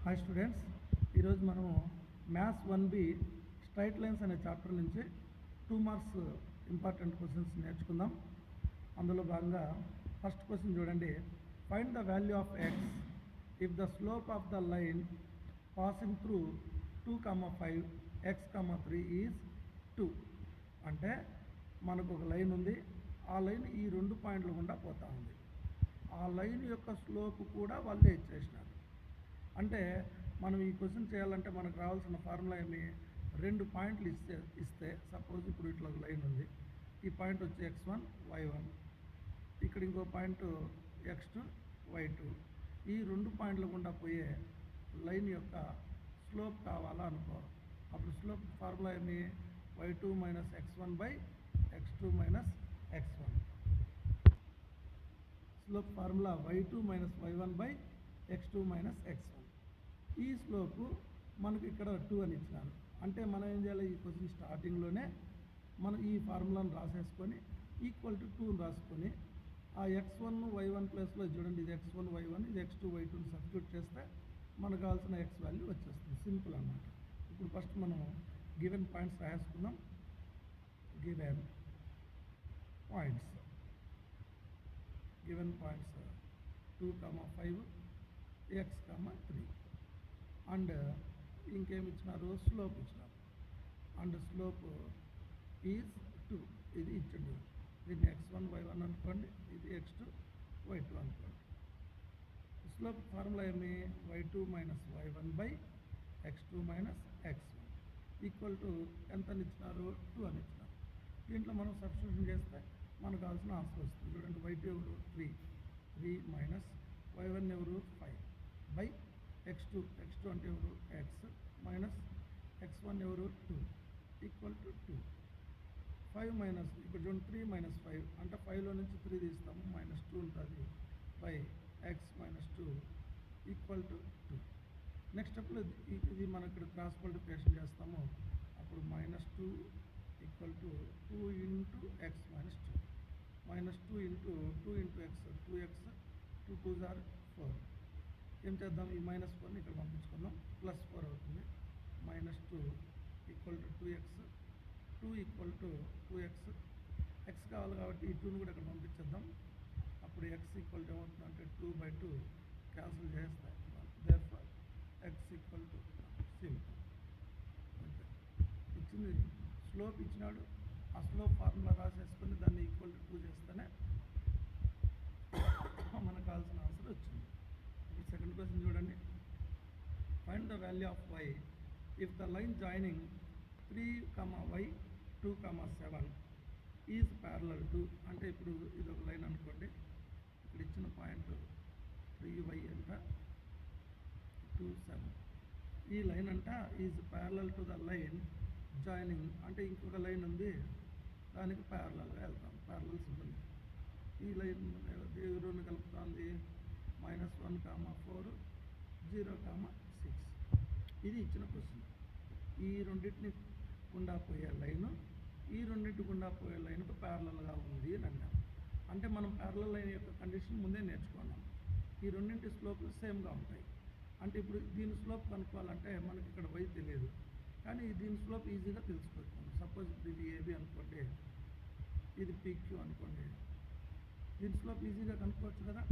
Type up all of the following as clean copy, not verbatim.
Hi students, ఈరోజు మనము maths 1B straight lines అనే చాప్టర్ నుంచి 2 మార్క్స్ ఇంపార్టెంట్ క్వశ్చన్స్ నేర్చుకుందాం. అందులో భాగంగా ఫస్ట్ క్వశ్చన్ చూడండి. Find the value of X if the slope of the line passing through 2,5 x,3 is 2. అంటే మనకు ఒక లైన్ ఉంది, ఆ లైన్ ఈ 2 పాయింట్ల గుండా పోతా ఉంది. ఆ లైన్ యొక్క స్లోప్ కూడా వాళ్ళే ఇచ్చేసినారు. అంటే మనం ఈ క్వశ్చన్ చేయాలంటే మనకు రావాల్సిన ఫార్ములా ఏమి, 2 పాయింట్లు ఇస్తే సపోజ్ ఇప్పుడు ఇట్లా ఒక లైన్ ఉంది, ఈ పాయింట్ వచ్చి x1 y1, ఇక్కడ ఇంకో పాయింట్ x2 y2. ఈ 2 పాయింట్ల గుండా పోయే లైన్ యొక్క స్లోప్ కావాలా అనుకో. అప్పుడు స్లోప్ ఫార్ములా ఏమి, y2 minus x1 by x2 minus x1. Slope formula y2 minus y1 by x2 minus x1. ఈ స్లోపు మనకు ఇక్కడ 2 అని ఇచ్చినారు. అంటే మనం ఏం చేయాలి, ఈ క్వశ్చన్ స్టార్టింగ్లోనే మనం ఈ ఫార్ములాను రాసేసుకొని ఈక్వల్ టు 2 రాసుకొని ఆ x1 y1 ప్లేస్లో చూడండి, ఇది x1 y1, ఇది x2 y2 సబ్స్టిట్యూట్ చేస్తే మనకు కావాల్సిన x వాల్యూ వచ్చేస్తుంది. సింపుల్ అన్నమాట. ఇప్పుడు ఫస్ట్ మనం గివెన్ పాయింట్స్ రాసుకుందాం. గివెన్ పాయింట్స్ 2,5 x,3 అండ్ ఇంకేమి ఇచ్చినారు, స్లోప్ ఇచ్చినారు. అండ్ స్లోప్ ఈజ్ 2, ఇది ఇచ్చండి. దీన్ని x1 y1 అనుకోండి, ఇది x2 y2 అనుకోండి. స్లోప్ ఫార్ములా ఏమి, y2 minus y1 by x2 minus x1 equal to ఎంత అని ఇచ్చినారు, 2 అని ఇచ్చినారు. దీంట్లో మనం సబ్స్టిట్యూషన్ చేస్తే మనకు కావాల్సిన ఆన్సర్ వస్తుంది. చూడండి, y2 ఎవరు 3 మైనస్ y1 ఎవరు 5 బై x2 అంటే ఎవరు x మైనస్ x1 ఎవరు 2 ఈక్వల్ టు 2. 5 మైనస్ ఇప్పుడు చూడండి, 3 మైనస్ 5 అంటే 5లో నుంచి 3 తీస్తాము, మైనస్ 2 ఉంటుంది by x minus 2 equal to 2. Next స్టెప్లో ఇది మనం ఇక్కడ క్రాస్ మల్టిప్లికేషన్ చేస్తాము. అప్పుడు minus 2 equal to 2 into X minus 2, minus 2 into 2 into X, 2x 2 2s are 4. ఏం చేద్దాం, ఈ మైనస్ 4ని ఇక్కడ పంపించుకుందాం, ప్లస్ 4 అవుతుంది. Minus 2 equal to 2x, 2 equal to 2x. X కావాలి కాబట్టి ఈ 2ని కూడా ఇక్కడ పంపించేద్దాం. అప్పుడు ఎక్స్ ఈక్వల్ టు ఏమవుతుందంటే 2/2 క్యాన్సిల్ చేస్తాయి. Therefore X equal to simple. అంటే ఇచ్చింది స్లోప్ ఇచ్చినాడు, ఆ స్లోప్ ఫార్ములా రాసేసుకొని దాన్ని ఈక్వల్ టు 2 చేస్తేనే మనకు కావాల్సిన ఆన్సర్ వచ్చింది. ఇప్పుడు సెకండ్ క్వశ్చన్ చూడండి. Find the value of y if the line joining 3, y 2, 7 is parallel to. అంటే ఇప్పుడు ఇది ఒక లైన్ అనుకోండి, ఇక్కడ ఇచ్చిన పాయింట్ 3y అంట 2, 7. ఈ లైన్ అంట is parallel to the line joining, అంటే ఇంకొక లైన్ ఉంది, దానికి ప్యారలల్గా వెళ్తాం. Parallel symbol. ఈ లైన్ రెండు కలుపుతుంది, -1, 4, 0, 6. ఇది ఇచ్చిన క్వశ్చన్. ఈ రెండింటిని గుండా పోయే లైను ఈ రెండింటి గుండా పోయే లైన్కు ప్యారలల్గా ఉంది అని అన్నాం. అంటే మనం ప్యారలల్ లైన్ యొక్క కండిషన్ ముందే నేర్చుకున్నాం. ఈ రెండింటి స్లోప్లు సేమ్గా ఉంటాయి. అంటే ఇప్పుడు దీని స్లోప్ కనుక్కోవాలంటే మనకి ఇక్కడ y తెలియదు, కానీ దీని స్లోప్ ఈజీగా తెలుసుకోవచ్చు. సపోజ్ ఇది ఏబి అనుకోండి, ఇది PQ అనుకోండి, దీని స్లోప్ ఈజీగా కనుక్కోవచ్చు కదా.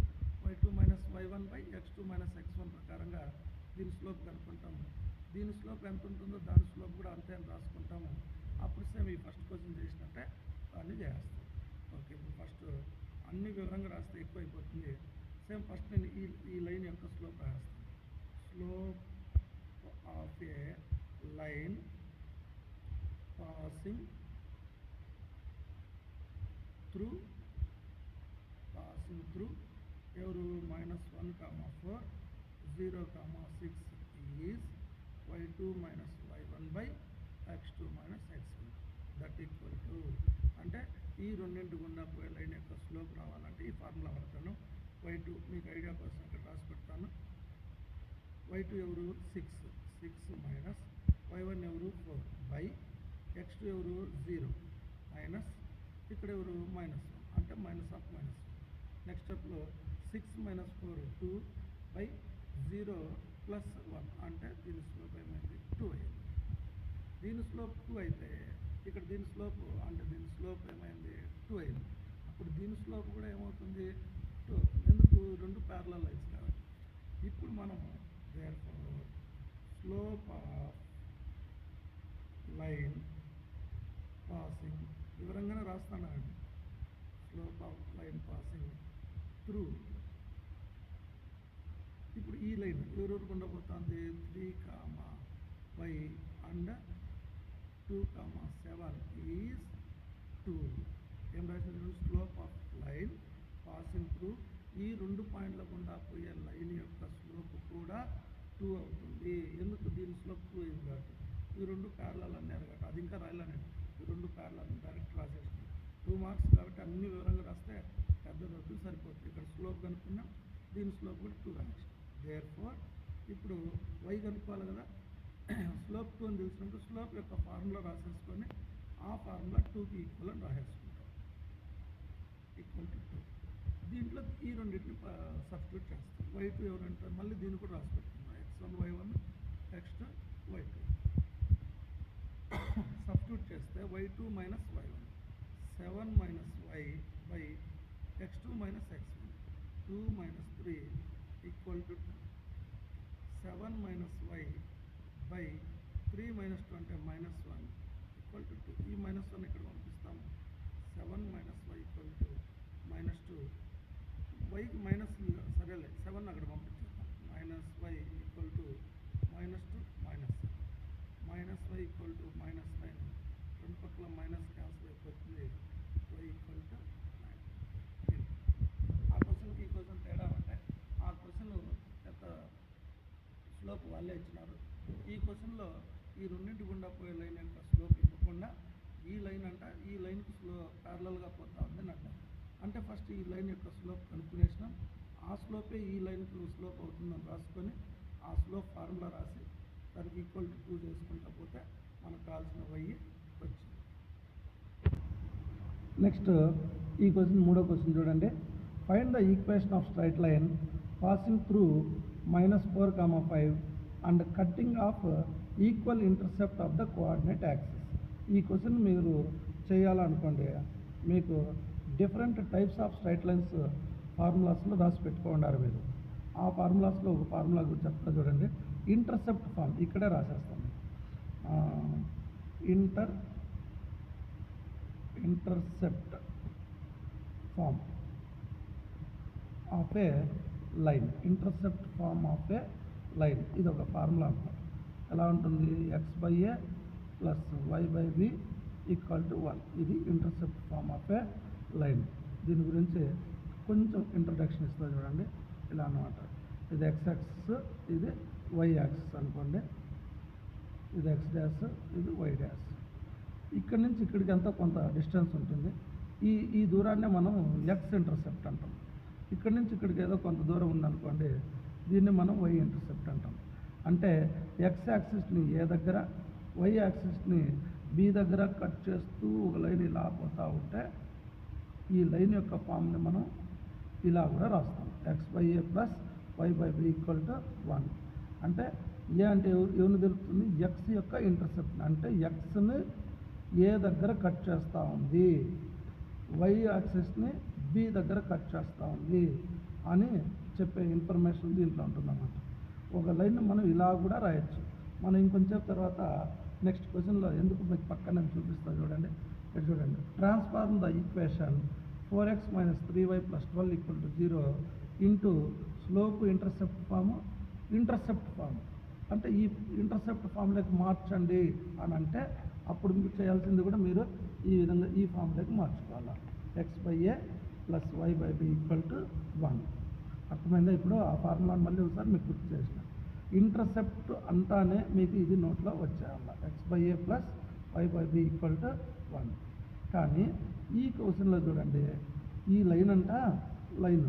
y2 minus y1 by x2 minus x1 ప్రకారంగా దీని స్లోప్ కనుక్కుంటాము. దీని స్లోప్ ఎంత ఉంటుందో దాని స్లోప్ కూడా అంతే అని రాసుకుంటాము. అప్పుడు సేమ్ ఈ ఫస్ట్ క్వశ్చన్ చేసినట్టే దాన్ని చేస్తాం. ఓకే, ఇప్పుడు ఫస్ట్ అన్ని వివరంగా రాస్తే ఎక్కువ అయిపోతుంది. సేమ్ ఫస్ట్ నేను ఈ లైన్ యొక్క స్లోప్ రాస్తాను. Slope of a line passing through ఎవరు -1, 4, 0, 6 is y2 minus y1 by x2 minus x1 that equal to. అంటే ఈ రెండింటి గుండా పోయే లైన్ యొక్క స్లోప్ రావాలంటే ఈ ఫార్ములా వాడతాను. y2 మీకు ఐడియా కోసం ఇక్కడ రాసి పెడతాను. y2 ఎవరు 6 మైనస్ y1 ఎవరు 4 బై x2 ఎవరు 0 మైనస్ ఇక్కడ ఎవరు -1 అంటే -1. నెక్స్ట్ స్టెప్లో 6 - 4 2 బై 0 ప్లస్ 1 అంటే దీని స్లోప్ ఏమైంది 2 అయింది. దీని స్లోప్ 2 అయితే ఇక్కడ దీని స్లోప్ అంటే దీని స్లోప్ ఏమైంది 2 అయింది. అప్పుడు దీని స్లోప్ కూడా ఏమవుతుంది 2 అవుతుంది. ఎందుకు రెండు ప్యారలల్ లైన్స్ కాబట్టి. ఇప్పుడు మనము therefore slope of line passing వివరంగానే రాస్తానండి. Slope of line passing through ఇప్పుడు ఈ లైన్ ఎవరెవరికి ఉండబోతుంది 3, 5 అండ్ 2, 7 ఈజ్ 2. ఏం రాసిన slope of line passing through ఈ రెండు పాయింట్ల గుండా పోయే లైన్ యొక్క స్లోప్ కూడా 2 అవుతుంది. ఎందుకు దీని స్లోప్ 2 అయింది కాబట్టి ఈ రెండు ప్యారలల్ అన్నారు కాబట్టి అది ఇంకా రాయాలండి. ఈ రెండు ప్యారలల్ డైరెక్ట్ రాసేసి 2 మార్క్స్ కాబట్టి అన్ని వివరంగా రాస్తే పెద్ద రద్దు సరిపోతుంది. ఇక్కడ స్లోప్ కనుక్కున్నాం, దీని స్లోప్ కూడా 2 రాసేసి దేర్ఫోర్ ఇప్పుడు y కనుక్కోవాలి కదా. స్లోప్ 2 అని తెలిసినప్పుడు స్లోప్ యొక్క ఫార్ములా రాసేసుకొని ఆ ఫార్ములా 2కి ఈక్వల్ అని రాసేసుకుంటాం. Equal to 2. దీంట్లో ఈ రెండింటిని సబ్స్టిట్యూట్ చేస్తాం. y2 ఎవరంటారు మళ్ళీ దీన్ని కూడా రాసి పెట్టుకున్నాం. x1 y1 next y2 substitute చేస్తే y2 minus y1 7 minus y by x2 minus x1 2 minus 3 equal to 7 minus y by 3 minus 2 అంటే మైనస్ 1 ఈక్వల్ టు 2. ఈ మైనస్ 1 ఇక్కడ పంపిస్తాము. 7 minus y equal to minus 2. వైకి మైనస్ సరేలే 7 అక్కడ పంపించేద్దాం. Minus y equal to minus 2 minus minus y equal to minus 9. రెండు పక్కల మైనస్ క్యాన్సిల్ అయిపోతుంది. y equal to 9. ఆ క్వశ్చన్కి ఈ క్వశ్చన్ తేడా అంటే ఆ క్వశ్చన్ యొక్క స్లోప్ వాళ్ళే ఇచ్చినారు. ఈ క్వశ్చన్లో ఈ రెండింటి గుండా పోయే లైన్ యొక్క స్లోప్ ఇవ్వకుండా ఈ లైన్ అంట ఈ లైన్కి ప్యారలల్గా పోతా ఉందని అంటాం. అంటే ఫస్ట్ ఈ లైన్ యొక్క స్లోప్ కనుక్కునేసినాం. ఆ స్లోపే ఈ లైన్కి స్లోప్ అవుతుందని రాసుకొని ఆ స్లోప్ ఫార్ములా రాసి దానికి ఈక్వల్ టు 2 చేసుకుంటా పోతే మనకు కావాల్సిన y వచ్చింది. నెక్స్ట్ ఈ క్వశ్చన్ మూడో క్వశ్చన్ చూడండి. Find the equation of straight line passing through -4, 5 and cutting off equal intercept of the coordinate axis. ఈ క్వశ్చన్ మీరు చేయాలనుకోండి మీకు different types of straight lines ఫార్ములాస్లో రాసి పెట్టుకోండారు మీరు. ఆ ఫార్ములాస్లో ఒక ఫార్ములా చెప్తా చూడండి. ఇంటర్సెప్ట్ ఫార్మ్ ఇక్కడే రాసేస్తాం. Intercept form of a line. Intercept form of a line ఇది ఒక ఫార్ములా అనమాట. ఎలా ఉంటుంది x/a plus y/b equal to 1. ఇది intercept form of a line. దీని గురించి కొంచెం ఇంట్రడక్షన్ ఇస్తుంది చూడండి. ఇలా అన్నమాట. ఇది x యాక్సిస్, ఇది y యాక్సిస్ అనుకోండి. ఇది x డాష్, ఇది y డాష్. ఇక్కడ నుంచి ఇక్కడికి ఎంతో కొంత డిస్టెన్స్ ఉంటుంది. ఈ దూరాన్నే మనం x ఇంటర్సెప్ట్ అంటాం. ఇక్కడ నుంచి ఇక్కడికి ఏదో కొంత దూరం ఉందనుకోండి, దీన్ని మనం y ఇంటర్సెప్ట్ అంటాం. అంటే x యాక్సిస్ని ఏ దగ్గర, y యాక్సిస్ని b దగ్గర కట్ చేస్తూ ఒక లైన్ ఇలా పోతూ ఉంటే ఈ లైన్ యొక్క ఫామ్ని మనం ఇలా కూడా రాస్తాం. x/a plus y/b equal to 1. అంటే ఏ అంటే ఏమని తెలుపుతుంది x యొక్క ఇంటర్సెప్ట్. అంటే xని ఏ దగ్గర కట్ చేస్తూ ఉంది, y యాక్సిస్ని b దగ్గర కట్ చేస్తూ ఉంది అని చెప్పే ఇన్ఫర్మేషన్ దీంట్లో ఉంటుందన్నమాట. ఒక లైన్ మనం ఇలా కూడా రాయొచ్చు. మనం ఇంకొంచెం తర్వాత నెక్స్ట్ క్వశ్చన్లో ఎందుకు మీకు పక్కన చూపిస్తా చూడండి. ఇక్కడ చూడండి. Transform the equation 4x - 3y + 12 equal to 0 into slope intercept form అంటే ఈ ఇంటర్సెప్ట్ ఫామ్లోకి మార్చండి అని అంటే అప్పుడు మీకు చేయాల్సింది కూడా మీరు ఈ విధంగా ఈ ఫామ్లోకి మార్చుకోవాలి. x/a plus y/b equal to 1. అర్థమైందా? ఇప్పుడు ఆ ఫార్ములాని మళ్ళీ ఒకసారి మీకు గుర్తు చేసిన. ఇంటర్సెప్ట్ అంతానే మీకు ఇది నోట్లో వచ్చేయాల. x/a plus y/b equal to 1. కానీ ఈ క్వశ్చన్లో చూడండి, ఈ లైన్ లైన్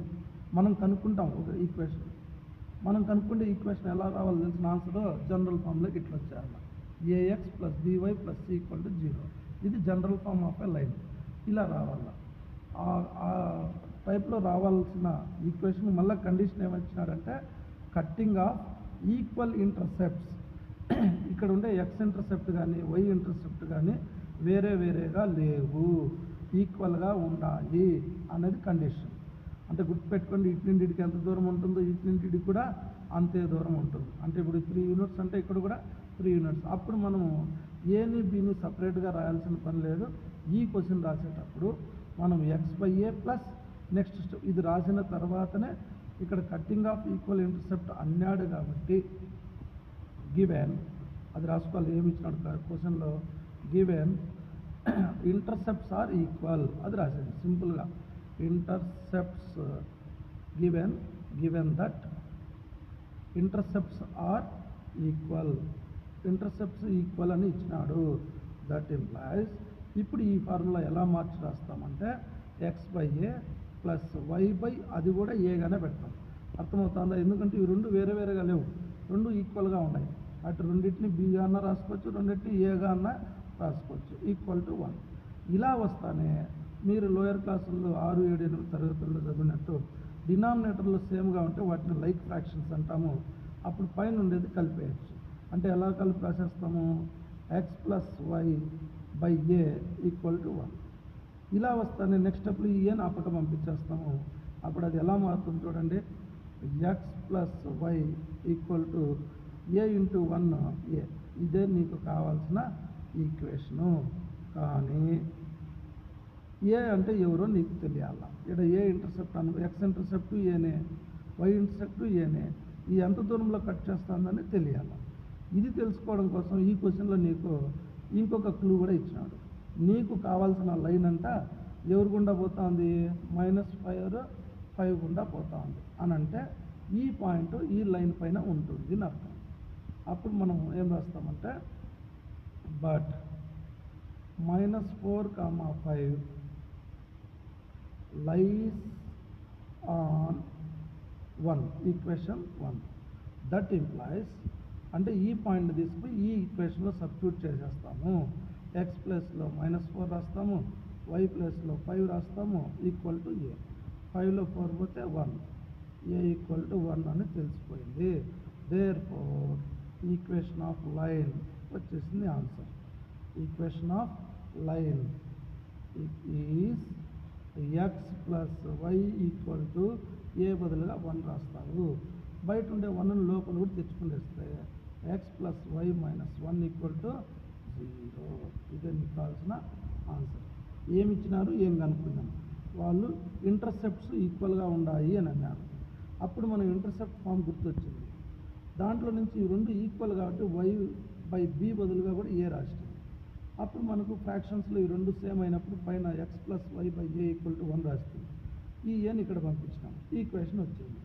మనం కనుక్కుంటాం ఒక ఈక్వేషన్. మనం కనుక్కుంటే ఈక్వేషన్ ఎలా రావాలో తెలిసిన ఆన్సర్ జనరల్ ఫామ్లోకి ఇట్లా వచ్చేయాలి. ax + by + c equal to 0. ఇది general form of a line. ఇలా రావాల. ఆ టైప్లో రావాల్సిన ఈక్వేషన్ మళ్ళీ కండిషన్ ఏమొచ్చినాడంటే కట్టింగ్ ఆఫ్ ఈక్వల్ ఇంటర్సెప్ట్స్ ఇక్కడ ఉండే ఎక్స్ ఇంటర్సెప్ట్ కానీ వై ఇంటర్సెప్ట్ కానీ వేరే వేరేగా లేవు, ఈక్వల్గా ఉండాలి అనేది కండిషన్. అంటే గుర్తుపెట్టుకోండి, ఇటు నుండి ఇటుకి ఎంత దూరం ఉంటుందో ఇటు నుండి ఇటుకి కూడా అంతే దూరం ఉంటుంది. అంటే ఇప్పుడు 3 యూనిట్స్ అంటే ఇక్కడ కూడా 3 యూనిట్స్. అప్పుడు మనము ఏని బిని సపరేట్గా రాయాల్సిన పని లేదు. ఈ క్వశ్చన్ రాసేటప్పుడు మనం x/a ప్లస్ నెక్స్ట్ స్టెప్ ఇది రాసిన తర్వాతనే ఇక్కడ కట్టింగ్ ఆఫ్ ఈక్వల్ ఇంటర్సెప్ట్ అన్నాడు కాబట్టి గివెన్ అది రాసుకోవాలి. ఏమి ఇచ్చినాడు క్వశ్చన్లో, గివెన్ ఇంటర్సెప్ట్స్ ఆర్ ఈక్వల్ అది రాసేది సింపుల్గా. Intercepts given that intercepts are equal, intercepts equal అని ఇచ్చినాడు. దట్ ఇంప్లైస్ ఇప్పుడు ఈ ఫార్ములా ఎలా మార్చి రాస్తామంటే x/a ప్లస్ y/, అది కూడా ఏగానే పెడతాం. అర్థమవుతుందా? ఎందుకంటే ఇవి రెండు వేరే వేరేగా లేవు, రెండు ఈక్వల్గా ఉన్నాయి. అటు రెండింటిని బిగా అన్న రాసుకోవచ్చు, రెండింటిని ఏగా అన్న రాసుకోవచ్చు. ఈక్వల్ టు 1 ఇలా వస్తానే మీరు లోయర్ క్లాసుల్లో 6, 7, 8 తరగతుల్లో చదివినట్టు డినామినేటర్లు సేమ్గా ఉంటే వాటిని లైక్ ఫ్రాక్షన్స్ అంటాము. అప్పుడు పైన ఉండేది కలిపేయచ్చు. అంటే ఎలా కలిపి రాసేస్తాము, x+y/a ఈక్వల్ టు 1 ఇలా వస్తానే నెక్స్ట్ స్టెప్లో ఈ ఏని అప్పక పంపించేస్తాము. అప్పుడు అది ఎలా మారుతుంది చూడండి, x+y equal to a into 1a. ఇదే నీకు కావాల్సిన ఈక్వేషను. కానీ ఏ అంటే ఎవరో నీకు తెలియాల. ఇక్కడ ఏ ఇంటర్సెప్ట్ అనుకో, ఎక్స్ ఇంటర్సెప్ట్ ఏనే, వై ఇంటర్సెప్ట్ ఏనే, ఈ ఎంత దూరంలో కట్ చేస్తుందని తెలియాలి. ఇది తెలుసుకోవడం కోసం ఈ క్వశ్చన్లో నీకు ఇంకొక క్లూ కూడా ఇచ్చినాడు. నీకు కావాల్సిన లైన్ అంట ఎవరు గుండా పోతుంది, -5 గుండా పోతుంది అని అంటే ఈ పాయింట్ ఈ లైన్ పైన ఉంటుంది అని అర్థం. అప్పుడు మనం ఏం రాస్తామంటే but -4, 5 lies on 1 equation 1. That implies అంటే ఈ పాయింట్ని తీసుకుని ఈ ఈక్వేషన్లో సబ్స్టిట్యూట్ చేసేస్తాము. ఎక్స్ ప్లస్లో -4 రాస్తాము, వై ప్లస్లో 5 రాస్తాము, ఈక్వల్ టు ఏ. 5లో 4 పోతే 1, ఏ ఈక్వల్ టు 1 అని తెలిసిపోయింది. దేర్ఫోర్ ఈక్వేషన్ ఆఫ్ లైన్ వచ్చేసింది answer. Equation of line is x+y equal to a బదులుగా 1 రాస్తావు. బయట ఉండే 1ని లోపల కూడా తెచ్చుకునేస్తే x+y - 1 ఈక్వల్ టు 0. ఇదే మీకు కావాల్సిన ఆన్సర్. ఏమి ఇచ్చినారు, ఏం కనుక్కున్నాం. వాళ్ళు ఇంటర్సెప్ట్స్ ఈక్వల్గా ఉన్నాయి అని అన్నారు. అప్పుడు మనం ఇంటర్సెప్ట్ ఫామ్ గుర్తొచ్చింది. దాంట్లో నుంచి ఈ రెండు ఈక్వల్ కాబట్టి y/b బదులుగా కూడా ఏ రాష్ట్రం. అప్పుడు మనకు ఫ్రాక్షన్స్లో ఈ రెండు సేమ్ అయినప్పుడు పైన x+y/a ఈక్వల్ టు 1 రాస్తుంది. ఈ ఏని ఇక్కడ పంపించినాం, ఈ ఈక్వేషన్ వచ్చింది.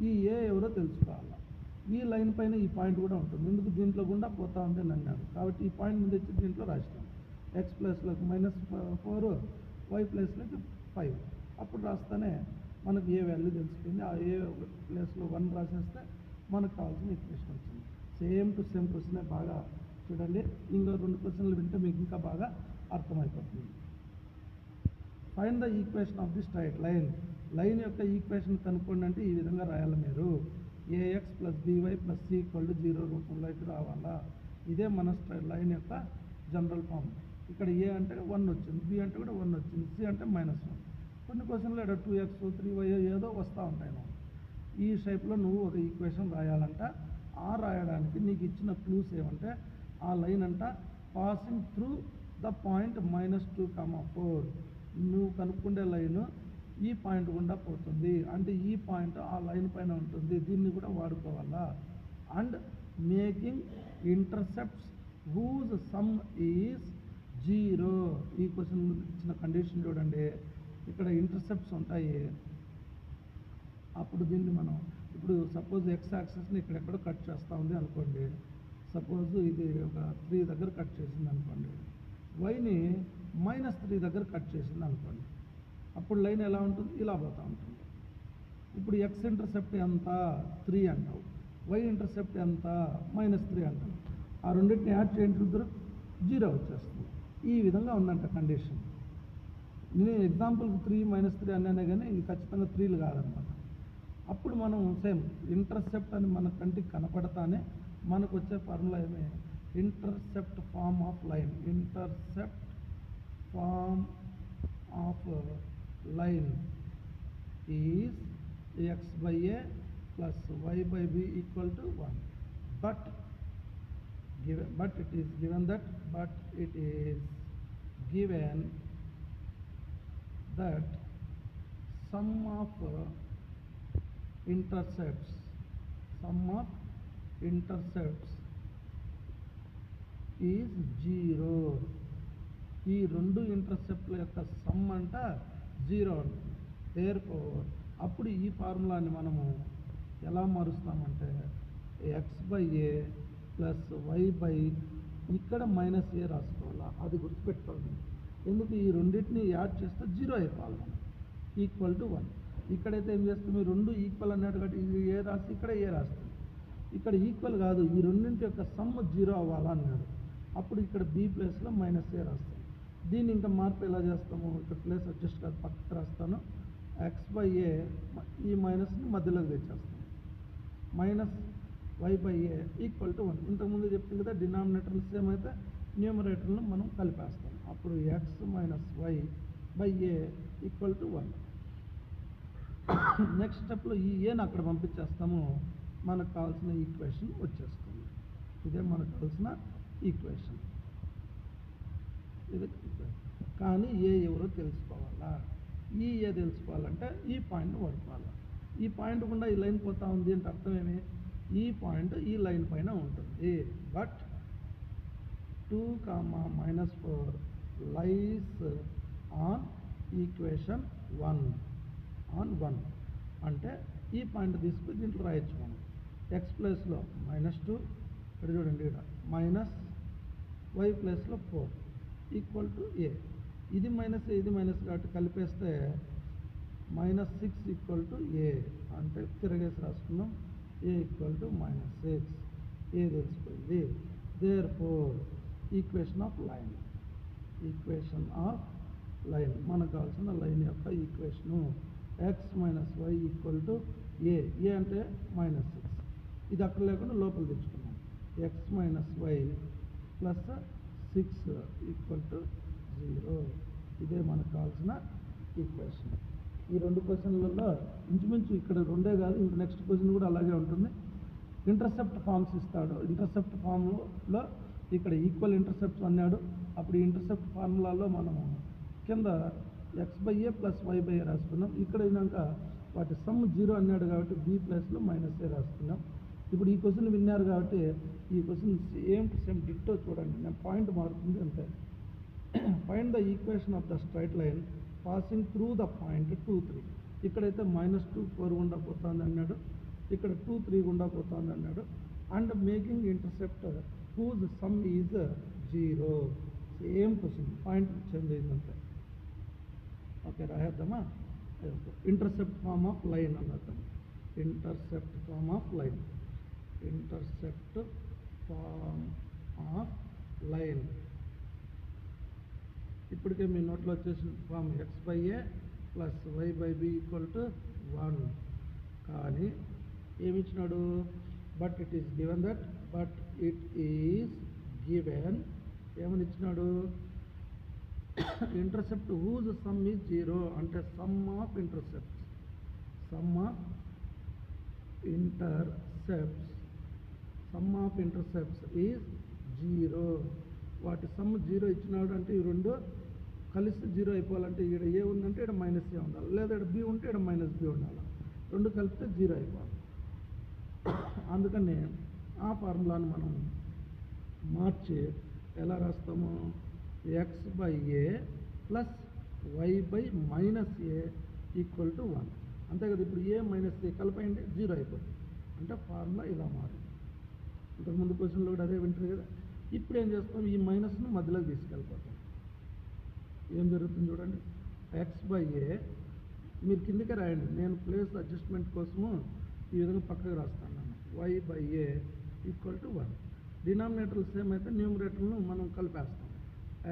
ఈ ఏ ఎవరో తెలుసుకోవాలి. ఈ లైన్ పైన ఈ పాయింట్ కూడా ఉంటుంది, ఎందుకు దీంట్లో గుండా పోతా ఉంది అని అన్నాడు. కాబట్టి ఈ పాయింట్ తెచ్చి దీంట్లో రాసినాం. X ప్లస్లోకి -4, why ప్లస్లోకి 5. అప్పుడు రాస్తానే మనకు ఏ వాల్యూ తెలిసిపోయింది. ఆ ఏ ప్లేస్లో 1 రాసేస్తే మనకు కావాల్సిన ఈక్వేషన్ వచ్చింది. సేమ్ టు సేమ్ క్వశ్చనే. బాగా చూడండి, ఇంకో 2 క్వశ్చన్లు వింటే మీకు ఇంకా బాగా అర్థమైపోతుంది. Find the equation of the straight line. Line యొక్క ఈక్వేషన్ కనుక్కోండి అంటే ఈ విధంగా రాయాలి మీరు. ax + by + c = 0 రూపంలో అయితే రావాలా. ఇదే మన లైన్ యొక్క జనరల్ ఫామ్. ఇక్కడ ఏ అంటే 1 వచ్చింది, బి అంటే కూడా 1 వచ్చింది, సి అంటే -1. కొన్ని క్వశ్చన్లు ఇక్కడ 2x 3y ఏదో వస్తూ ఉంటాయి. ఈ షేప్లో నువ్వు ఒక ఈక్వేషన్ రాయాలంట. ఆ రాయడానికి నీకు ఇచ్చిన క్లూస్ ఏమంటే ఆ లైన్ అంట పాసింగ్ త్రూ ద పాయింట్ -2, 4. నువ్వు కనుక్కుండే లైను ఈ పాయింట్ గుండా పోతుంది అంటే ఈ పాయింట్ ఆ లైన్ పైన ఉంటుంది. దీన్ని కూడా వాడుకోవాలా. And making intercepts whose sum is 0. ఈ క్వశ్చన్ ఇచ్చిన కండిషన్ చూడండి, ఇక్కడ ఇంటర్సెప్ట్స్ ఉంటాయి. అప్పుడు దీన్ని మనం ఇప్పుడు సపోజ్ ఎక్స్ యాక్సెస్ని ఇక్కడెక్కడ కట్ చేస్తూ ఉంది అనుకోండి. సపోజ్ ఇది ఒక 3 దగ్గర కట్ చేసింది అనుకోండి, వైని -3 దగ్గర కట్ చేసింది అనుకోండి. అప్పుడు లైన్ ఎలా ఉంటుంది, ఇలా పోతూ ఉంటుంది. ఇప్పుడు ఎక్స్ ఇంటర్సెప్ట్ ఎంత, 3 అంటావు, వై ఇంటర్సెప్ట్ ఎంత, -3 అంటావు. ఆ రెండింటిని యాడ్ చేయండి, చూద్దరు 0 వచ్చేస్తుంది. ఈ విధంగా ఉందంట కండిషన్. నేను ఎగ్జాంపుల్కి 3 - 3 అన్నానే కానీ ఇవి ఖచ్చితంగా 3లు కాదనమాట. అప్పుడు మనం సేమ్ ఇంటర్సెప్ట్ అని మన కంటికి కనపడతానే మనకు వచ్చే ఫార్ములా ఏమే intercept form of line. Intercept form of line is x by a plus y by b equal to 1. But it is given that sum of intercepts is 0. ఈ రెండు ఇంటర్సెప్ట్ల యొక్క సమ్ అంట 0 ఉంటుంది. దేర్ఫోర్ అప్పుడు ఈ ఫార్ములాని మనము ఎలా మారుస్తామంటే x/a ప్లస్ y/, ఇక్కడ -a రాసుకోవాలా, అది గుర్తుపెట్టుకోవాలి. ఎందుకు ఈ రెండింటిని యాడ్ చేస్తే 0 అయిపోవాలి మనం, ఈక్వల్ టు 1. ఇక్కడైతే ఏం చేస్తాం, ఈ రెండు ఈక్వల్ అన్నాడు కాబట్టి ఇది ఏ రాసి ఇక్కడ ఏ రాస్తాం. ఇక్కడ ఈక్వల్ కాదు, ఈ రెండింటి యొక్క సమ్ 0 అవ్వాలా అన్నాడు. అప్పుడు ఇక్కడ b ప్లేస్లో -a రాస్తాం. దీన్ని ఇంకా మార్పు ఎలా చేస్తాము, ఇక్కడ ప్లేస్ అడ్జస్ట్ కాదు, పక్కకు రాస్తాను. x/a ఈ మైనస్ని మధ్యలోకి తెచ్చేస్తాం. -y/a equal to 1. ఇంతకుముందు చెప్తుంది కదా, డినామినేటర్లు సేమ్ అయితే న్యూమరేటర్లను మనం కలిపేస్తాం. అప్పుడు x - y/a equal to 1. Next స్టెప్లో ఈ ఏని అక్కడ పంపించేస్తాము, మనకు కావాల్సిన ఈక్వేషన్ వచ్చేస్తుంది. ఇదే మనకు కావాల్సిన ఈక్వేషన్. ఇది కానీ ఏ ఎవరో తెలుసుకోవాలా. ఈ ఏ తెలుసుకోవాలంటే ఈ పాయింట్ని పడుకోవాలి. ఈ పాయింట్ గుండా ఈ లైన్ పోతా ఉంది అంటే అర్థం ఏమి, ఈ పాయింట్ ఈ లైన్ పైన ఉంటుంది. బట్ 2, -4 లైస్ ఆన్ ఈక్వేషన్ 1 అంటే ఈ పాయింట్ తీసుకుని దీంట్లో రాయొచ్చు మనం. ఎక్స్ ప్లేస్లో -2, ఇక్కడ చూడండి, ఇక్కడ -y ప్లేస్లో 4 ఈక్వల్ టు a. ఇది మైనస్ ఇది మైనస్ కాబట్టి కలిపేస్తే -6 ఈక్వల్ టు a అంటే తిరగేసి రాసుకున్నాం. a ఈక్వల్ టు -6, a తెలిసిపోయింది. దేర్ఫోర్ ఈక్వేషన్ ఆఫ్ లైన్ మనకు కావాల్సిన లైన్ యొక్క equation x - y equal to a అంటే -6. ఇది అక్కడ లేకుండా లోపల తెచ్చుకున్నాం. x - y plus 6 equal to 0. ఇదే మనకు కావాల్సిన ఈక్వేషన్. ఈ రెండు క్వశ్చన్లలో ఇంచుమించు ఇక్కడ రెండే కాదు, ఇంకా నెక్స్ట్ క్వశ్చన్ కూడా అలాగే ఉంటుంది. ఇంటర్సెప్ట్ ఫార్మ్స్ ఇస్తాడు. ఇంటర్సెప్ట్ ఫార్మ్లో ఇక్కడ ఈక్వల్ ఇంటర్సెప్ట్స్ అన్నాడు. అప్పుడు ఈ ఇంటర్సెప్ట్ ఫార్ములాలో మనము కింద x/a ప్లస్ y/a రాసుకున్నాం. ఇక్కడ అయినాక వాటి సమ్ 0 అన్నాడు కాబట్టి b ప్లేస్లో -a రాసుకున్నాం. ఇప్పుడు ఈ క్వశ్చన్ విన్నారు కాబట్టి ఈ క్వశ్చన్ సేమ్ డిట్టో చూడండి, నేను పాయింట్ మారుతుంది అంతే. Find the equation of the straight line passing through the point 2, 3. ఇక్కడైతే -2, 4 గుండా పోతుంది అన్నాడు, ఇక్కడ 2, 3 గుండా పోతుంది అన్నాడు. And making intercept whose sum is 0. Same question, point change అయిందంటే. ఓకే, రాయేద్దామా. ఇంటర్సెప్ట్ ఫార్మ్ ఆఫ్ లైన్ అన్నట్టు. ఇంటర్సెప్ట్ ఫార్మ్ ఆఫ్ లైన్ ఇప్పటికే మీ నోట్లో వచ్చేసిన form x/a plus y/b equal to 1. కానీ ఏమి ఇచ్చినాడు, బట్ ఇట్ ఈస్ గివెన్ ఏమని ఇచ్చినాడు, ఇంటర్సెప్ట్ హూజ్ సమ్ ఈజ్ 0 అంటే సమ్ ఆఫ్ ఇంటర్సెప్ట్స్ ఈజ్ 0. వాటి సమ్ 0 ఇచ్చినాడు అంటే ఈ రెండు కలిసి 0 అయిపోవాలంటే ఇక్కడ ఏ ఉందంటే ఇక్కడ -a ఉండాలి, లేదా ఇక్కడ b ఉంటే ఇక్కడ -b ఉండాలి. రెండు కలిపితే 0 అయిపోవాలి. అందుకని ఆ ఫార్ములాను మనం మార్చి ఎలా రాస్తాము, x/a plus y/-a equal to 1. అంతే కదా. ఇప్పుడు a - a కలిపండి 0 అయిపోతుంది. అంటే ఫార్ములా ఇలా మారింది. ఇంతకుముందు క్వశ్చన్లో కూడా అదే వింటారు కదా. ఇప్పుడు ఏం చేస్తాం, ఈ మైనస్ను మధ్యలోకి తీసుకెళ్ళిపోతాం. ఏం జరుగుతుంది చూడండి, x/a మీరు కిందకే రాయండి, నేను ప్లేస్ అడ్జస్ట్మెంట్ కోసము ఈ విధంగా పక్కకు రాస్తాను. y/a equal to 1. డినామినేటర్లు సేమ్ అయితే న్యూమరేటర్ను మనం కలిపేస్తాం.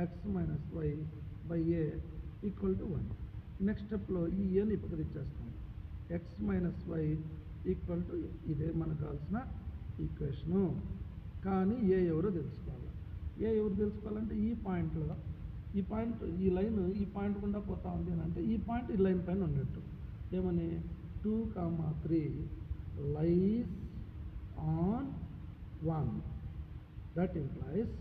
x - y/a equal to 1. Next స్టెప్లో ఈ ఏని పక్కకు ఇచ్చేస్తాం. X minus y equal to ఇదే మనకు కావాల్సిన ఈక్వేషను. కానీ ఏ ఎవరో తెలుసుకోవాలి. ఏ ఎవరు తెలుసుకోవాలంటే ఈ పాయింట్లో ఈ లైన్ ఈ పాయింట్ గుండా పోతా ఉంది అని అంటే ఈ పాయింట్ ఈ లైన్ పైన ఉండేట్టు ఏమని 2, 3 లైస్ ఆన్ 1. దట్ ఇంప్లైస్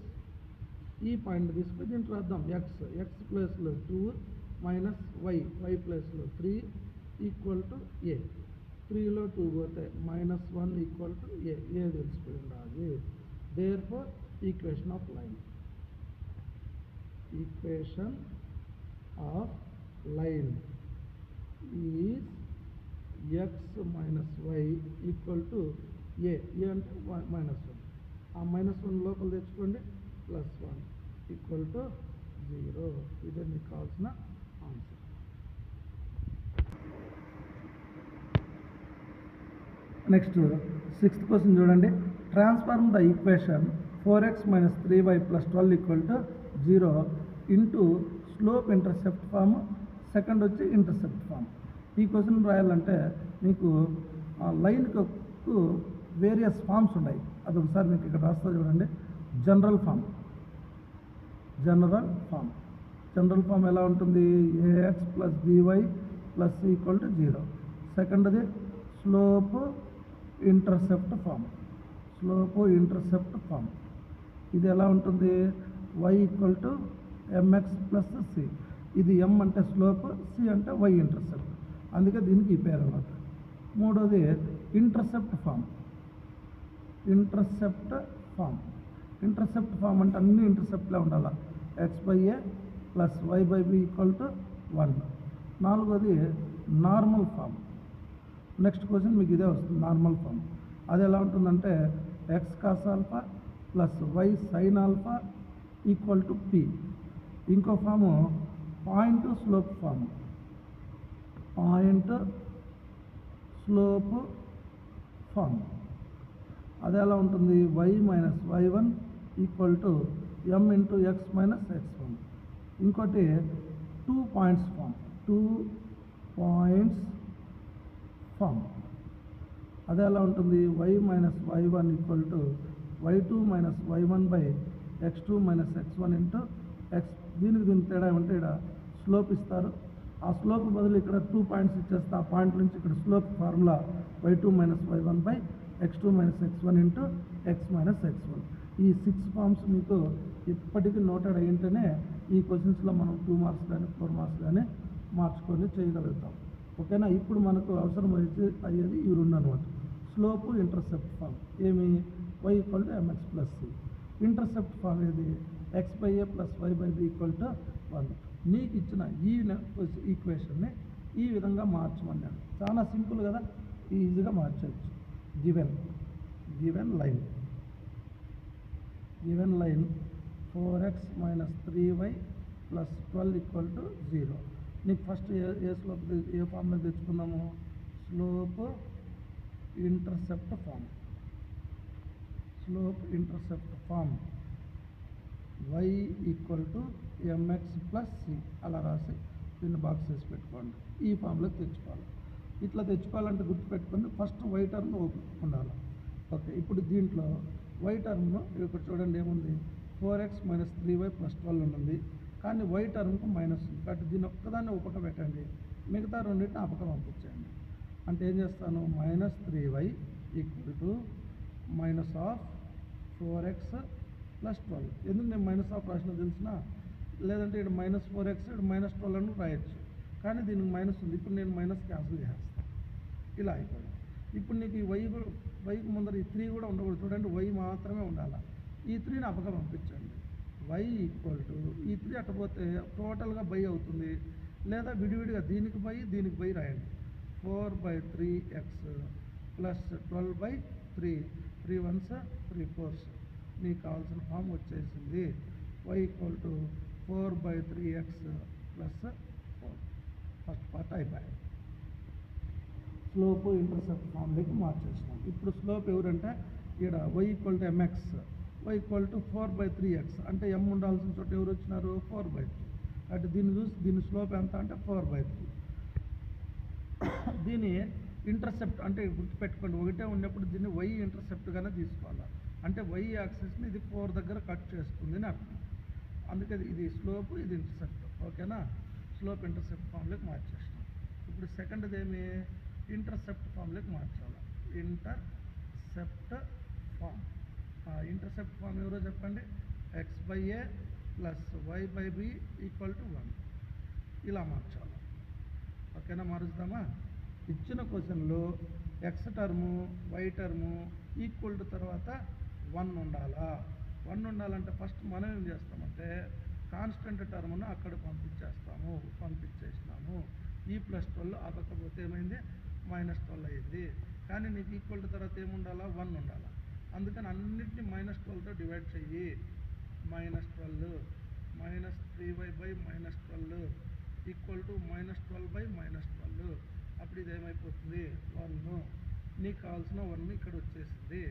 ఈ పాయింట్ తీసుకుని దీంట్లో రాద్దాం. ఎక్స్ ప్లేస్లో 2 మైనస్ వై ప్లేస్లో 3 ఈక్వల్ టు ఏ. 3లో 2 పోతే -1 ఈక్వల్ టు ఏ తెలిసిపోయి ఉండాలి. Therefore equation of line is x minus y equal to a అంటే -1. ఆ -1 లోపల తెచ్చుకోండి, +1 ఈక్వల్ టు 0. ఇదే మీకు కావాల్సిన ఆన్సర్. నెక్స్ట్ 6th క్వశ్చన్ చూడండి. Transform the equation 4x minus 3y plus 12 equal to 0 into slope intercept form, second వచ్చి intercept form. ఈ క్వశ్చన్ రాయాలంటే మీకు లైన్కు వేరియస్ ఫామ్స్ ఉన్నాయి. అదొకసారి మీకు ఇక్కడ రాస్తా చూడండి. జనరల్ ఫామ్ ఎలా ఉంటుంది? ax plus by plus equal to 0. సెకండ్ది స్లోప్ ఇంటర్సెప్ట్ ఫామ్. ఇది ఎలా ఉంటుంది? y equal to mx plus c. ఇది m అంటే స్లోప్, c అంటే y ఇంటర్సెప్ట్, అందుకే దీనికి ఈ పేరు అన్నమాట. మూడోది ఇంటర్సెప్ట్ ఫామ్ అంటే అన్ని ఇంటర్సెప్ట్లే ఉండాలి. x/a plus y/b equal to 1. నాలుగోది నార్మల్ ఫామ్. నెక్స్ట్ క్వశ్చన్ మీకు ఇదే వస్తుంది, నార్మల్ ఫామ్. అది ఎలా ఉంటుందంటే x cos alpha plus y sin alpha equal to p. ఇంకో ఫాము పాయింట్ స్లోప్ ఫామ్. అది ఎలా ఉంటుంది? y minus y1 equal to m into x minus x1. ఇంకోటి 2 పాయింట్స్ ఫామ్. అదే ఎలా ఉంటుంది? y minus y1 equal to y2 minus y1 by x2 minus x1 into x. దీనికి తేడా ఏమంటే ఇక్కడ స్లోప్ ఇస్తారు, ఆ స్లోప్ బదులు ఇక్కడ 2 పాయింట్స్ ఇచ్చేస్తే ఆ పాయింట్ నుంచి ఇక్కడ slope formula y2 minus y1 by x2 minus x1 into x minus x1. ఈ 6 ఫార్మ్స్ మీకు ఇప్పటికీ నోటెడ్ అయ్యింటేనే ఈ క్వశ్చన్స్లో మనం 2 మార్క్స్ కానీ 4 మార్క్స్ కానీ మార్చుకొని చేయగలుగుతాం. ఓకేనా? ఇప్పుడు మనకు అవసరం అయ్యేది ఈ రెండు అనమాట. స్లోప్ ఇంటర్సెప్ట్ ఫామ్ ఏమి? y equal to mx plus c. Intercept form ఏది? x/a plus y/b equal to 1. నీకు ఇచ్చిన ఈ ఈక్వేషన్ని ఈ విధంగా మార్చమన్నాడు. చాలా సింపుల్ కదా, ఈజీగా మార్చవచ్చు. Given line 4x minus 3y plus 12 equal to 0. నీకు ఫస్ట్ ఏ ఫామ్లో తెచ్చుకున్నాము? Slope intercept form y equal to mx plus c అలా రాసి దీన్ని బాక్స్ వేసి పెట్టుకోండి. ఈ ఫామ్లో తెచ్చుకోవాలి. ఇట్లా తెచ్చుకోవాలంటే గుర్తుపెట్టుకోండి, ఫస్ట్ y టర్మ్ ఉండాలి. ఓకే, ఇప్పుడు దీంట్లో y టర్మ్ను ఇక్కడ చూడండి ఏముంది? 4x మైనస్ 3y ప్లస్ 12 ఉంటుంది, కానీ y టర్మ్కు మైనస్ ఉంది కాబట్టి దీన్ని ఒక్కదాన్ని ఒక పక్క పెట్టండి, మిగతా రెండింటిని ఆ పక్క పంపించండి. అంటే ఏం చేస్తాను? -3y equal to minus of 4x plus 12. ఎందుకు నేను మైనస్ ఆఫ్ రాసిన తెలిసిన? లేదంటే ఇక్కడ -4x ఇక్కడ -12 అని రాయొచ్చు, కానీ దీనికి మైనస్ ఉంది. ఇప్పుడు నేను మైనస్ క్యాన్సిల్ చేస్తాను, ఇలా అయిపోయింది. ఇప్పుడు నీకు ఈ వైకి ముందర ఈ 3 కూడా ఉండకూడదు. చూడండి, y మాత్రమే ఉండాలి. ఈ 3ని ఆ పక్క పంపించండి. y ఈక్వల్ టు ఈ 3 అట్టపోతే టోటల్గా బై అవుతుంది, లేదా విడివిడిగా దీనికి బై రాయండి. 4/3x plus 12/3, 3 1s 3 4s. మీకు కావాల్సిన ఫామ్ వచ్చేసింది. y equal to 4/3x plus 4. First part అయిపోయాయి. స్లోప్ ఇంటర్సెప్ట్ ఫామ్లోకి మార్చేసినాం. ఇప్పుడు స్లోప్ ఎవరంటే ఇక్కడ y equal to mx, y equal to 4/3x. అంటే m ఉండాల్సిన చోట ఎవరు వచ్చినారు? 4/3. అంటే దీన్ని చూసి దీని స్లోప్ ఎంత అంటే 4/3. దీని ఇంటర్సెప్ట్ అంటే గుర్తుపెట్టుకోండి, ఒకటే ఉన్నప్పుడు దీన్ని వై ఇంటర్సెప్ట్గానే తీసుకోవాలి. అంటే వై యాక్సిస్ని ఇది 4 దగ్గర కట్ చేస్తుంది అని అర్థం. అందుకే ఇది స్లోప్, ఇది ఇంటర్సెప్ట్. ఓకేనా? స్లోప్ ఇంటర్సెప్ట్ ఫామ్లోకి మార్చేస్తాం. ఇప్పుడు సెకండ్ది ఏమి, ఇంటర్సెప్ట్ ఫామ్లోకి మార్చాలి. Intercept form. ఇంటర్సెప్ట్ ఫామ్ ఎవరో చెప్పండి. x/a plus y/b equal to 1 ఇలా మార్చాలి. ఓకేనా? మారుస్తామా? ఇచ్చిన క్వశ్చన్లో x term y term equal to తర్వాత 1 ఉండాలా. 1 ఉండాలంటే ఫస్ట్ మనం ఏం చేస్తామంటే కాన్స్టెంట్ టర్మ్ను అక్కడ పంపించేసినాము. ఈ +12 ఆపకపోతే ఏమైంది, -12 అయింది. కానీ నీకు ఈక్వల్ టు తర్వాత ఏముండాలా, 1 ఉండాలా. అందుకని అన్నిటిని -12తో డివైడ్ చెయ్యి. -12 -3y/-12 ఈక్వల్ టు -12/-12. అప్పుడు ఇది ఏమైపోతుంది, 1. నీకు కావాల్సిన 1 ఇక్కడ వచ్చేసింది.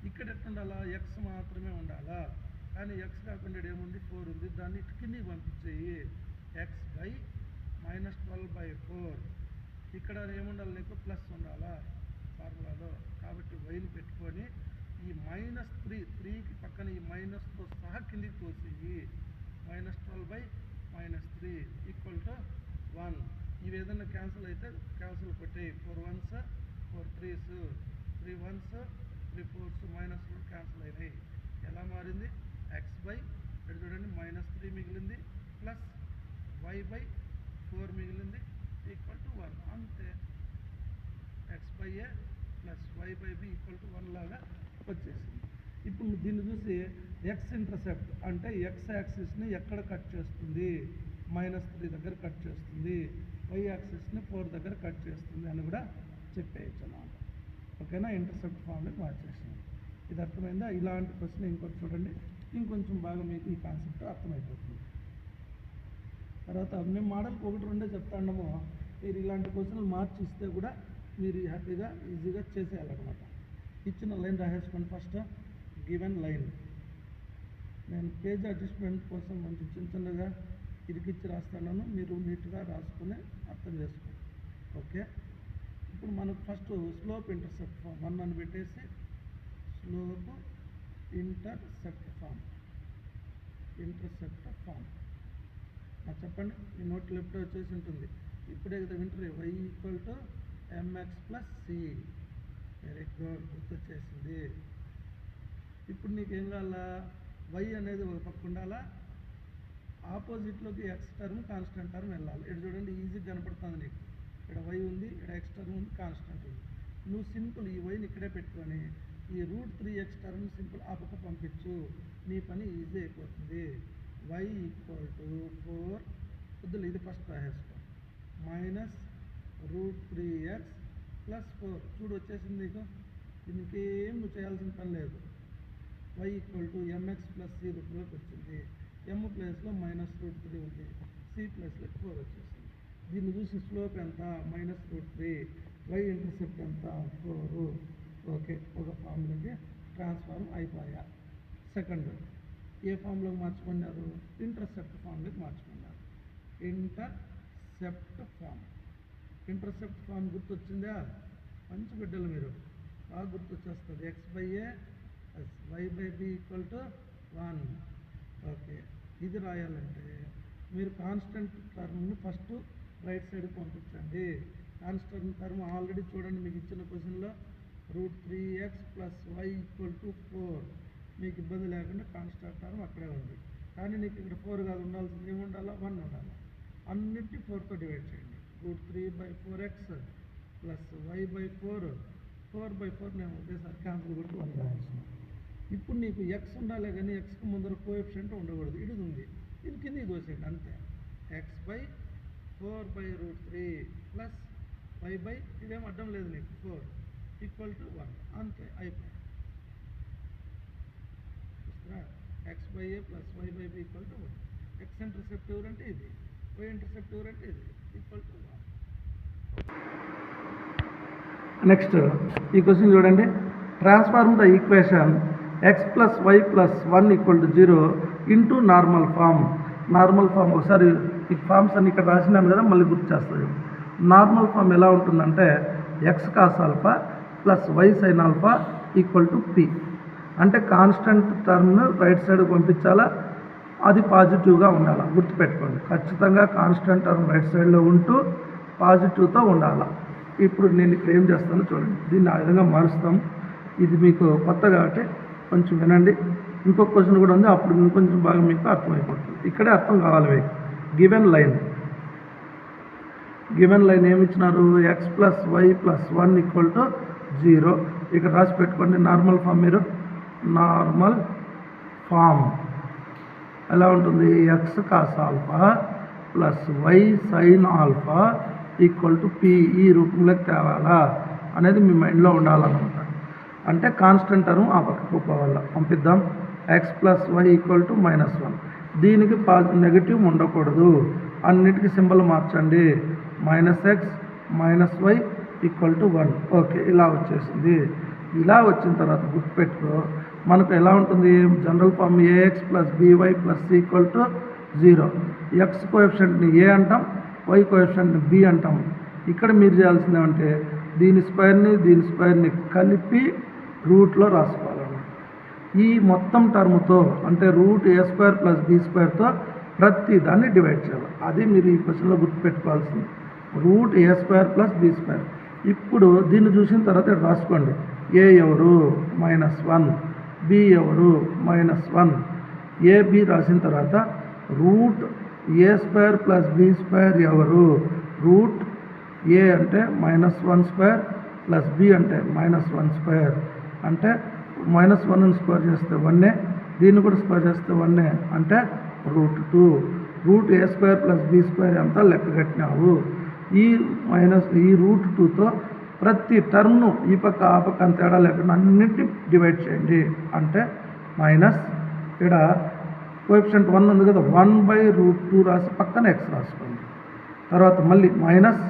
ఇక్కడ ఎట్లుండాలా, ఎక్స్ మాత్రమే ఉండాలా. కానీ ఎక్స్ కాకుండా ఏముంది, 4 ఉంది. దాన్ని కిందికి పంపించేయి. x/-12/4. ఇక్కడ ఏముండాలి, నీకు ప్లస్ ఉండాలా ఫార్ములాలో. కాబట్టి వైని పెట్టుకొని ఈ -3కి పక్కన ఈ మైనస్తో సహా కిందికి తోసేయి. -12/-3 ఈక్వల్ టు 1. ఇవి ఏదైనా క్యాన్సిల్ అయితే క్యాన్సిల్ కొట్టేయి. 4 1s 4 3s 3 1s 3 4s -4 cancel అయినాయి. ఎలా మారింది, x/, ఇక్కడ చూడండి -3 మిగిలింది, ప్లస్ y/4 మిగిలింది ఈక్వల్ టు 1. అంతే. x/a plus y/b equal to 1 లాగా వచ్చేసింది. ఇప్పుడు దీన్ని చూసి ఎక్స్ ఇంటర్సెప్ట్ అంటే ఎక్స్ యాక్సిస్ని ఎక్కడ కట్ చేస్తుంది, -3 దగ్గర కట్ చేస్తుంది. వై యాక్సిస్ని 4 దగ్గర కట్ చేస్తుంది అని కూడా చెప్పేయచ్చు అన్నమాట. ఓకేనా? ఇంటర్సెప్ట్ ఫామ్లో మార్చేసినాం. ఇది అర్థమైందా? ఇలాంటి క్వశ్చన్ ఇంకొకటి చూడండి, ఇంకొంచెం బాగా మీకు ఈ కాన్సెప్ట్ అర్థమైపోతుంది. తర్వాత మేము మోడల్కి 1-2 చెప్తాము. మీరు ఇలాంటి క్వశ్చన్లు మార్చి ఇస్తే కూడా మీరు హ్యాపీగా ఈజీగా చేసేయాలన్నమాట. ఇచ్చిన లైన్ రాసేసుకోండి. First given line. నేను పేజ్ అడ్జస్ట్మెంట్ కోసం కొంచెం చిన్నగా ఇరికిచ్చి రాస్తాను, మీరు నీట్గా రాసుకుని అర్థం చేసుకోండి. ఓకే? ఇప్పుడు మనకు ఫస్ట్ స్లోప్ ఇంటర్సెప్ట్ ఫామ్ 1 అని పెట్టేసి స్లోప్ ఇంటర్సెప్ట్ ఫామ్ చెప్పండి. మీ నోట్లో ఎప్పుడో వచ్చేసి ఉంటుంది. ఇప్పుడే కదా వింటారు. y equal to mx plus c. Very good, గుర్తొచ్చేసింది. ఇప్పుడు నీకేం కావాలా, y అనేది ఒక పక్క ఉండాలా, ఆపోజిట్లోకి ఎక్స్ టర్మ్ కాన్స్టెంట్ టర్మ్ వెళ్ళాలి. ఇక్కడ చూడండి ఈజీగా కనపడుతుంది నీకు. ఇక్కడ y ఉంది, ఇక్కడ x టర్మ్ ఉంది, కాన్స్టెంట్ ఉంది. నువ్వు సింపుల్ ఈ వైని ఇక్కడే పెట్టుకొని ఈ √3x టర్మ్ సింపుల్ ఆ పక్క పంపించు, నీ పని ఈజీ అయిపోతుంది. y ఈక్వల్ టు 4 వద్దులు, ఇది ఫస్ట్ రాసేసుకో, -√3x ప్లస్ 4. చూడు వచ్చేసింది నీకు. దీనికి ఏం నువ్వు చేయాల్సిన పని లేదు. y equal to mx plus C రూపంలోకి వచ్చింది. m ప్లేస్లో -√3 ఉంది, సి ప్లస్లో 4 వచ్చేసింది. దీన్ని చూసి స్లోప్ ఎంత, -√3. y ఇంటర్సెప్ట్ ఎంత, 4. ఓకే, ఒక ఫామ్లోకి ట్రాన్స్ఫార్మ్ అయిపోయా. సెకండ్ ఏ ఫామ్లోకి మార్చుకున్నారు, ఇంటర్సెప్ట్ ఫామ్లోకి మార్చుకున్నారు. ఇంటర్సెప్ట్ ఫామ్ గుర్తొచ్చిందా? మంచి బిడ్డలు మీరు, బాగా గుర్తొచ్చేస్తుంది. x/a plus y/b equal to 1. Okay, ఇది రాయాలంటే మీరు కాన్స్టెంట్ టర్మ్ని ఫస్ట్ రైట్ సైడ్కి పంపించండి. కాన్స్టెంట్ టర్మ్ ఆల్రెడీ చూడండి మీకు ఇచ్చిన క్వశ్చన్లో √3x plus y equal to 4. మీకు ఇబ్బంది లేకుండా కాన్స్టెంట్ టర్మ్ అక్కడే ఉంది. కానీ నీకు ఇక్కడ 4 కాదు, ఉండాల్సింది ఏముండాలా, 1 ఉండాలి. అన్నిటినీ 4తో డివైడ్ చేయండి. √3/4x ప్లస్ y/4, 4/4 నేను ఒకేసారి క్యాన్సిల్ కొట్టి 1 రాయాల్సింది. ఇప్పుడు నీకు ఎక్స్ ఉండాలి కానీ ఎక్స్కి ముందర కోఎఫిషియంట్ ఉండకూడదు. ఇది ఉంది, ఇది కిందికి దోసేయండి అంతే. x/4/√3 ప్లస్ y/, ఇదేం అడ్డం లేదు నీకు, 4 ఈక్వల్ టు 1. అంతే, అయిపోయింది. x/a plus y/b equal to 1. X intercept ఎవరంటే ఇది, y ఇంటర్సెప్ట్ ఎవరంటే ఇది, ఈక్వల్ టు 1. నెక్స్ట్ ఈ క్వశ్చన్ చూడండి. Transform the equation x plus y plus 1 equal to 0 into normal form. ఒకసారి ఈ ఫామ్స్ అన్ని ఇక్కడ రాసినాను కదా, మళ్ళీ గుర్తు చేస్తాను. నార్మల్ ఫామ్ ఎలా ఉంటుందంటే X cos alpha plus y sin alpha equal to P. అంటే కాన్స్టెంట్ టర్మ్ను రైట్ సైడ్ పంపించాలా, అది పాజిటివ్గా ఉండాలి. గుర్తుపెట్టుకోండి, ఖచ్చితంగా కాన్స్టెంట్ టర్మ్ రైట్ సైడ్లో ఉంటూ పాజిటివ్తో ఉండాలి. ఇప్పుడు నేను ఇక్కడ ఏం చేస్తానో చూడండి, దీన్ని ఆ విధంగా మారుస్తాం. ఇది మీకు కొత్త కాబట్టి కొంచెం వినండి. ఇంకొక క్వశ్చన్ కూడా ఉంది, అప్పుడు ఇంకొంచెం బాగా మీకు అర్థమైపోతుంది. ఇక్కడే అర్థం కావాలి మీకు. గివెన్ లైన్ ఏమి ఇచ్చినారు, x plus y plus 1 equal to 0. ఇక్కడ రాసి పెట్టుకోండి నార్మల్ ఫామ్. మీరు నార్మల్ ఫామ్ ఎలా ఉంటుంది, x cos alpha plus y sin alpha equal to P. ఈ రూపంలోకి తేవాలా అనేది మీ మైండ్లో ఉండాలన్నమాట. అంటే కాన్స్టెంట్ టర్మ్ ఆ పక్కకు పోవాలా. పంపిద్దాం. X plus y equal to -1. దీనికి నెగటివ్ ఉండకూడదు, అన్నిటికీ సింబల్ మార్చండి. -x -y equal to 1. Okay, ఇలా వచ్చేసింది. ఇలా వచ్చిన తర్వాత గుర్తుపెట్టుకో, మనకు ఎలా ఉంటుంది general form, a x plus b y plus c equal to 0. X కోఎఫిషియంట్ని ఏ అంటాం, వై కోఎఫిషియంట్ని బి అంటాం. ఇక్కడ మీరు చేయాల్సింది ఏమంటే దీని స్క్వేర్ని కలిపి రూట్లో రాసుకోవాలన్నమాట. ఈ మొత్తం టర్మ్తో అంటే √a² ప్లస్ b²తో ప్రతి దాన్ని డివైడ్ చేయాలి. అది మీరు ఈ క్వశ్చన్లో గుర్తుపెట్టుకోవాల్సింది, √a² ప్లస్ b². ఇప్పుడు దీన్ని చూసిన తర్వాత రాసుకోండి. ఏ ఎవరు -1, బి ఎవరు -1. ఏబి రాసిన తర్వాత √a² ప్లస్ b² ఎవరు, √a అంటే -1² ప్లస్ b అంటే -1². అంటే -1ని స్క్వేర్ చేస్తే 1, దీన్ని కూడా స్క్వేర్ చేస్తే 1, అంటే √2. √a² ప్లస్ b² అంతా లెక్క కట్టినావు. ఈ √2తో ప్రతి టర్మ్ను ఈ పక్క ఆ పక్క అంత తేడా లేకుండా అన్నింటినీ డివైడ్ చేయండి. అంటే మైనస్, ఇక్కడ కోఎఫిషియంట్ 1 ఉంది కదా, 1/√2 రాసి పక్కన ఎక్స్ రాసుకోండి. తర్వాత మళ్ళీ మైనస్,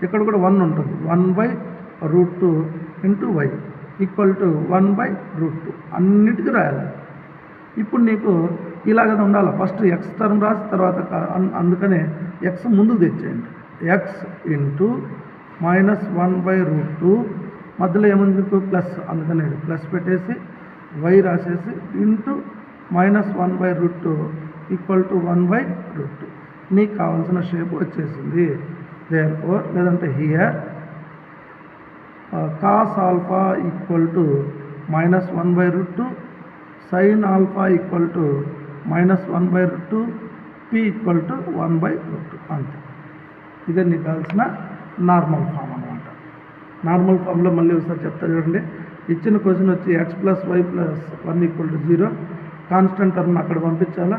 ఇక్కడ కూడా 1 ఉంటుంది, 1/√2 ఇంటూ వై ఈక్వల్ టు 1/√2. అన్నిటికీ రాయాలి. ఇప్పుడు నీకు ఇలాగ ఉండాలి. ఫస్ట్ ఎక్స్ టర్మ్ రాసి తర్వాత అందుకనే ఎక్స్ ముందు తెచ్చేయండి. ఎక్స్ ఇంటూ -1/√2, మధ్యలో ఏముంది ప్లస్, అందుకని ప్లస్ పెట్టేసి వై రాసేసి ఇంటూ -1/√2 ఈక్వల్ టు 1/√2. నీకు కావాల్సిన షేప్ వచ్చేసింది. దేర్ఫోర్, లేదంటే here cos alpha equal to -1/√2, sin alpha equal to -1/√2, P equal to 1/√2. అంతే. ఇదే నీకు కావాల్సిన నార్మల్ ఫామ్ అనమాట. నార్మల్ ఫామ్లో మళ్ళీ ఒకసారి చెప్తా చూడండి. ఇచ్చిన క్వశ్చన్ వచ్చి x plus y plus 1 equal to 0. Constant టర్మ్ని అక్కడ పంపించాలా.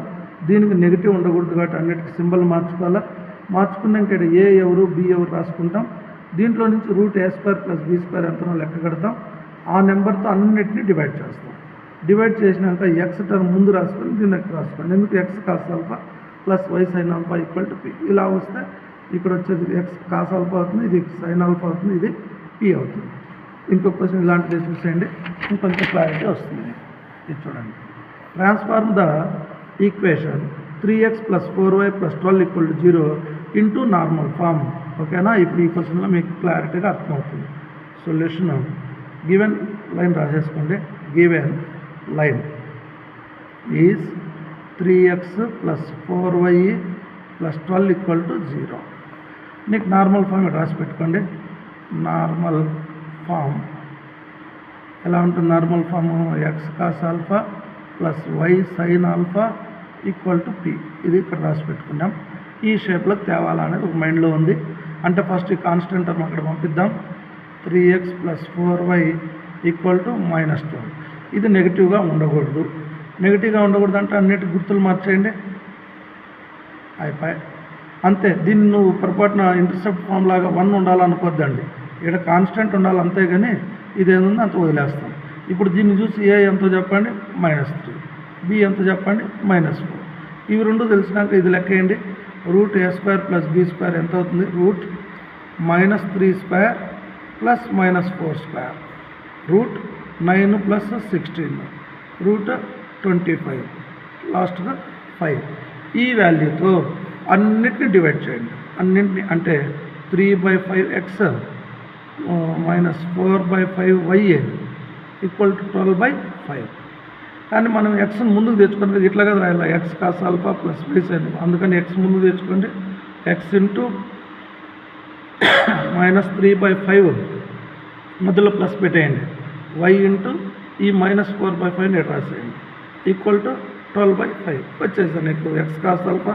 దీనికి నెగిటివ్ ఉండకూడదు కాబట్టి అన్నిటికీ సింబల్ మార్చుకోవాలా. మార్చుకున్నాక ఇక్కడ ఏ ఎవరు బి ఎవరు రాసుకుంటాం. దీంట్లో నుంచి √a² ప్లస్ b² ఎంతనో లెక్క కడతాం. ఆ నెంబర్తో అన్నిటినీ డివైడ్ చేస్తాం. డివైడ్ చేసినాక ఎక్స్ టర్మ్ ముందు రాసుకొని దీన్ని రాసుకోండి. ఎందుకు X cos alpha plus y sin alpha equal to P. ఇలా వస్తే ఇక్కడ వచ్చేది ఎక్స్ కాస్ ఆల్ఫా అవుతుంది, ఇది సైన్ ఆల్ఫా అవుతుంది, ఇది పి అవుతుంది. ఇంకొక క్వశ్చన్ ఇలాంటిది చూసేయండి, ఇంకొంచెం క్లారిటీ వస్తుంది. ఇది చూడండి. Transform the equation 3x + 4y + 12 = 0 into normal form. ఓకేనా? ఇప్పుడు ఈ క్వశ్చన్లో మీకు క్లారిటీగా అర్థమవుతుంది. సొల్యూషన్ గివెన్ లైన్ రాసేసుకోండి. Given line is 3x + 4y + 12 = 0. నీకు నార్మల్ ఫామ్ రాసి పెట్టుకోండి. నార్మల్ ఫామ్ ఎలా ఉంటుంది? Normal form x cos alpha plus y sin alpha equal to P. ఇది ఇక్కడ రాసి పెట్టుకున్నాం. ఈ షేప్లో తేవాలనేది ఒక మైండ్లో ఉంది. అంటే ఫస్ట్ ఈ కాన్స్టెంట్ టర్మ్ అక్కడ పంపిద్దాం. 3x + 4y = -12. ఇది నెగిటివ్గా ఉండకూడదు. నెగిటివ్గా ఉండకూడదు అంటే అన్నిటి గుర్తులు మార్చేయండి. అయిపోయి అంతే. దీన్ని నువ్వు పొరపాటున ఇంటర్సెప్ట్ ఫామ్ లాగా 1 ఉండాలనుకోద్దండి. ఇక్కడ కాన్స్టెంట్ ఉండాలి అంతేగాని ఇదేముందో అంత వదిలేస్తాం. ఇప్పుడు దీన్ని చూసి ఏ ఎంతో చెప్పండి, -3, బి ఎంతో చెప్పండి, -4. ఇవి రెండు తెలిసినాక ఇది లెక్కేయండి. √a² + b² ఎంత అవుతుంది? √-3² + -4², √9 + 16, √25, లాస్ట్గా 5. ఈ వాల్యూతో అన్నిటిని డివైడ్ చేయండి. అన్నింటిని అంటే 3/5x minus 4/5y equal to 12/5. కానీ మనం ఎక్స్ని ముందుకు తెచ్చుకోండి కదా, ఇట్లా కదా రాయాలి, X cos alpha plus y sign. అందుకని ఎక్స్ ముందుకు తెచ్చుకోండి, ఎక్స్ ఇంటూ -3/5 మధ్యలో ప్లస్ పెట్టేయండి, వై ఇంటూ ఈ -4/5 రాసేయండి ఈక్వల్ టు 12/5 వచ్చేసాను నీకు x cos alpha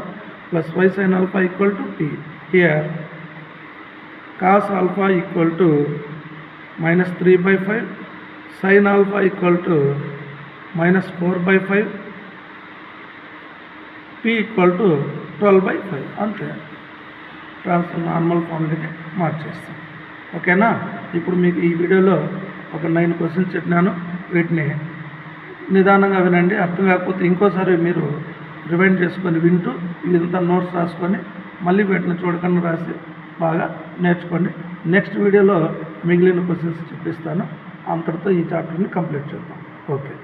plus y sin alpha equal to T. Here cos alpha equal to -3/5, sin alpha equal to -4/5, P equal to 12/5. అంతే, transfer normal ఫార్మ్లోకి మార్చేస్తాం. ఓకేనా? ఇప్పుడు మీకు ఈ వీడియోలో ఒక 9 క్వశ్చన్స్ చెప్పినాను. వీటిని నిదానంగా వినండి, అర్థం కాకపోతే ఇంకోసారి మీరు రివైండ్ చేసుకొని వింటూ ఇదంతా నోట్స్ రాసుకొని మళ్ళీ వీటిని చూడకుండా రాసి బాగా నేర్చుకోండి. నెక్స్ట్ వీడియోలో మిగిలిన క్వశ్చన్స్ చెప్పిస్తాను. అంతటితో ఈ చాప్టర్ని కంప్లీట్ చేద్దాం. ఓకే.